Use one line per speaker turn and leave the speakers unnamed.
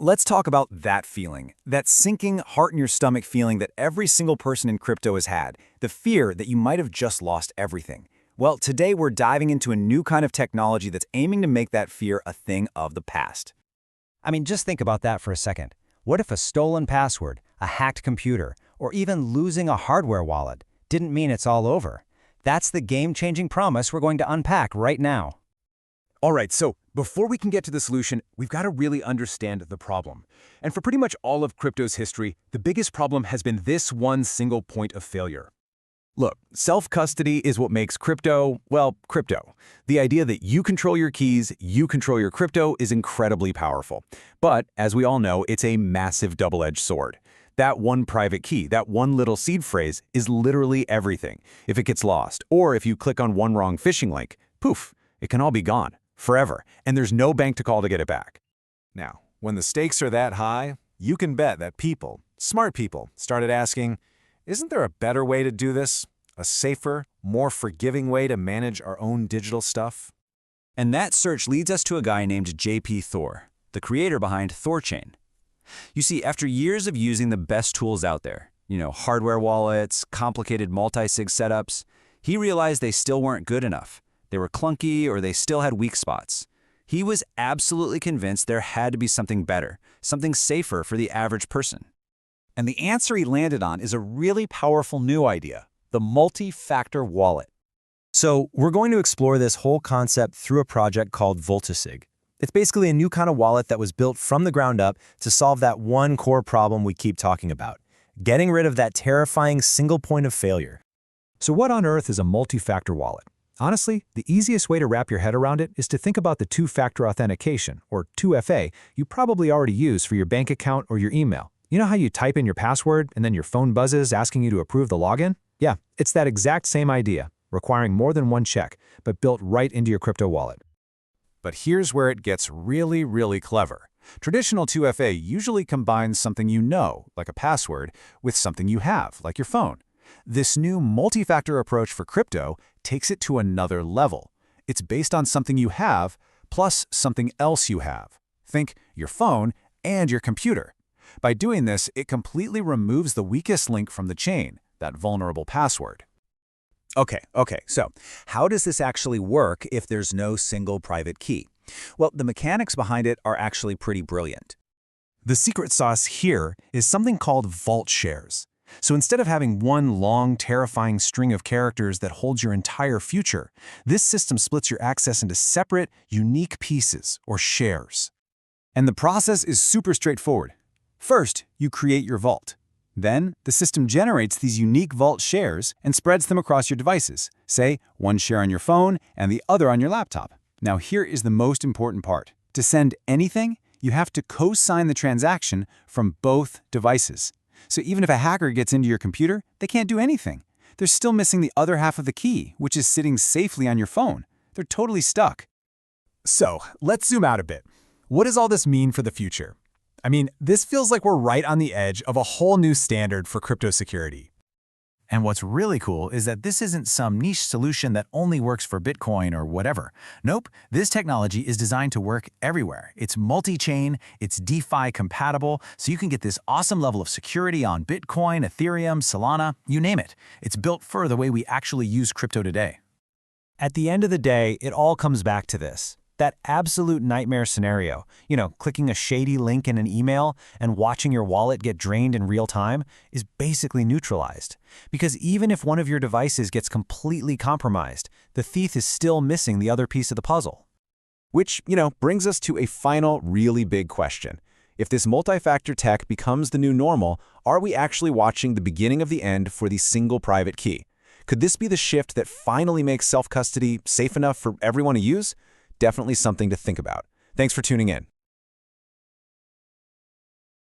let's talk about that feeling, that sinking heart-in-your-stomach feeling that every single person in crypto has had, the fear that you might have just lost everything. Well, today we're diving into a new kind of technology that's aiming to make that fear a thing of the past.
I mean, just think about that for a second. What if a stolen password, a hacked computer, or even losing a hardware wallet didn't mean it's all over? That's the game-changing promise we're going to unpack right now.
All right, so before we can get to the solution, we've got to really understand the problem. And for pretty much all of crypto's history, the biggest problem has been this one single point of failure. Look, self-custody is what makes crypto, well, crypto. The idea that you control your keys, you control your crypto is incredibly powerful. But, as we all know, it's a massive double-edged sword. That one private key, that one little seed phrase, is literally everything. If it gets lost, or if you click on one wrong phishing link, poof, it can all be gone. Forever, and there's no bank to call to get it back.
Now, when the stakes are that high, you can bet that people, smart people, started asking, isn't there a better way to do this? A safer, more forgiving way to manage our own digital stuff?
And that search leads us to a guy named JP Thor, the creator behind THORChain. You see, after years of using the best tools out there, hardware wallets, complicated multi-sig setups, he realized they still weren't good enough. They were clunky or they still had weak spots. He was absolutely convinced there had to be something better, something safer for the average person.
And the answer he landed on is a really powerful new idea, the multi-factor wallet.
So we're going to explore this whole concept through a project called Vultisig. It's basically a new kind of wallet that was built from the ground up to solve that one core problem we keep talking about, getting rid of that terrifying single point of failure.
So what on earth is a multi-factor wallet? Honestly, the easiest way to wrap your head around it is to think about the two-factor authentication, or 2FA, you probably already use for your bank account or your email. You know how you type in your password and then your phone buzzes asking you to approve the login? Yeah, it's that exact same idea, requiring more than one check, but built right into your crypto wallet.
But here's where it gets really, really clever. Traditional 2FA usually combines something you know, like a password, with something you have, like your phone. This new multi-factor approach for crypto takes it to another level. It's based on something you have plus something else you have. Think your phone and your computer. By doing this, it completely removes the weakest link from the chain, that vulnerable password.
Okay, so how does this actually work if there's no single private key? Well, the mechanics behind it are actually pretty brilliant.
The secret sauce here is something called vault shares. So instead of having one long, terrifying string of characters that holds your entire future, this system splits your access into separate, unique pieces, or shares. And the process is super straightforward. First, you create your vault. Then, the system generates these unique vault shares and spreads them across your devices, say, one share on your phone and the other on your laptop. Now here is the most important part. To send anything, you have to co-sign the transaction from both devices. So even if a hacker gets into your computer, they can't do anything. They're still missing the other half of the key, which is sitting safely on your phone. They're totally stuck.
So, let's zoom out a bit. What does all this mean for the future? I mean, this feels like we're right on the edge of a whole new standard for crypto security.
And what's really cool is that this isn't some niche solution that only works for Bitcoin or whatever. Nope, this technology is designed to work everywhere. It's multi-chain, it's DeFi compatible, so you can get this awesome level of security on Bitcoin, Ethereum, Solana, you name it. It's built for the way we actually use crypto today.
At the end of the day, it all comes back to this. That absolute nightmare scenario, clicking a shady link in an email and watching your wallet get drained in real time, is basically neutralized. Because even if one of your devices gets completely compromised, the thief is still missing the other piece of the puzzle.
Which, brings us to a final really big question. If this multi-factor tech becomes the new normal, are we actually watching the beginning of the end for the single private key? Could this be the shift that finally makes self-custody safe enough for everyone to use? Definitely something to think about. Thanks for tuning in.